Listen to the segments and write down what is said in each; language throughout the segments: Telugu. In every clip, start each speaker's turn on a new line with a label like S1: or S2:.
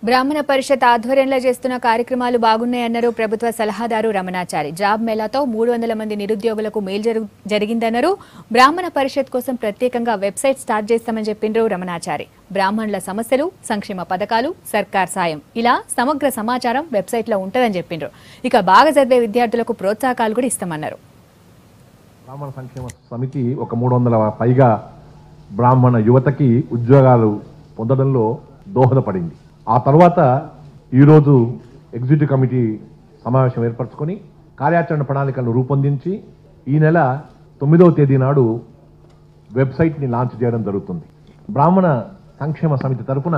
S1: బ్రాహ్మణ పరిషత్ ఆధ్వర్యంలో చేస్తున్న కార్యక్రమాలు బాగున్నాయన్నారు ప్రభుత్వ సలహాదారు రమణాచారి. జాబ్ మేళాతో 300 మంది నిరుద్యోగులకు మేలు జరిగిందన్నారు. బ్రాహ్మణ పరిషత్ కోసం ప్రత్యేకంగా వెబ్సైట్ స్టార్ట్ చేస్తామని చెప్పిండ్రు రమణాచారి. బ్రాహ్మణుల సమస్యలు, సంక్షేమ పథకాలు, సర్కార్ సాయం ఇలా సమగ్ర సమాచారం వెబ్సైట్లో ఉంటుందని చెప్పిండ్రు. ఇక బాగా చదివే విద్యార్థులకు ప్రోత్సాహకాలు కూడా ఇస్తామన్నారు.
S2: బ్రాహ్మణ సంక్షేమ సమితి ఒక 300 పైగా బ్రాహ్మణ యువతకి ఉద్యోగాలు పొందడంలో దోహదపడింది. ఆ తర్వాత ఈరోజు ఎగ్జిక్యూటివ్ కమిటీ సమావేశం ఏర్పరచుకొని కార్యాచరణ ప్రణాళికలను రూపొందించి ఈ నెల 9వ తేదీ నాడు వెబ్సైట్ని లాంచ్ చేయడం జరుగుతుంది. బ్రాహ్మణ సంక్షేమ సమితి తరఫున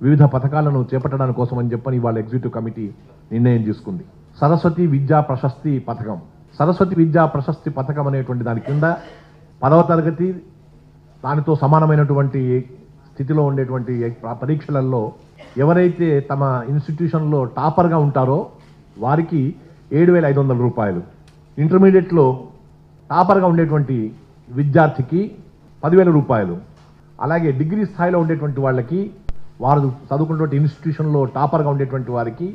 S2: వివిధ పథకాలను చేపట్టడానికి కోసం అని చెప్పని ఇవాళ ఎగ్జిక్యూటివ్ కమిటీ నిర్ణయం తీసుకుంది. సరస్వతి విద్యా ప్రశస్తి పథకం. సరస్వతి విద్యా ప్రశస్తి పథకం అనేటువంటి దాని కింద 10వ తరగతి దానితో సమానమైనటువంటి స్థితిలో ఉండేటువంటి పరీక్షలలో ఎవరైతే తమ ఇన్స్టిట్యూషన్లో టాపర్గా ఉంటారో వారికి 7,500 రూపాయలు, ఇంటర్మీడియట్లో టాపర్గా ఉండేటువంటి విద్యార్థికి 10,000 రూపాయలు, అలాగే డిగ్రీ స్థాయిలో ఉండేటువంటి వాళ్ళకి వారు చదువుకున్నటువంటి ఇన్స్టిట్యూషన్లో టాపర్గా ఉండేటువంటి వారికి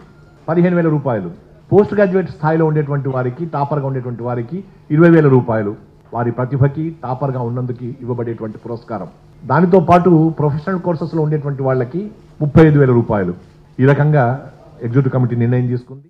S2: 15,000 రూపాయలు, పోస్ట్ గ్రాడ్యుయేట్ స్థాయిలో ఉండేటువంటి వారికి టాపర్గా ఉండేటువంటి వారికి 20,000 రూపాయలు వారి ప్రతిభకి టాపర్గా ఉన్నందుకు ఇవ్వబడేటువంటి పురస్కారం. దానితో పాటు ప్రొఫెషనల్ కోర్సెస్లో ఉండేటువంటి వాళ్ళకి 35,000 రూపాయలు. ఈ రకంగా ఎగ్జిక్యూటివ్ కమిటీ నిర్ణయం తీసుకుంది.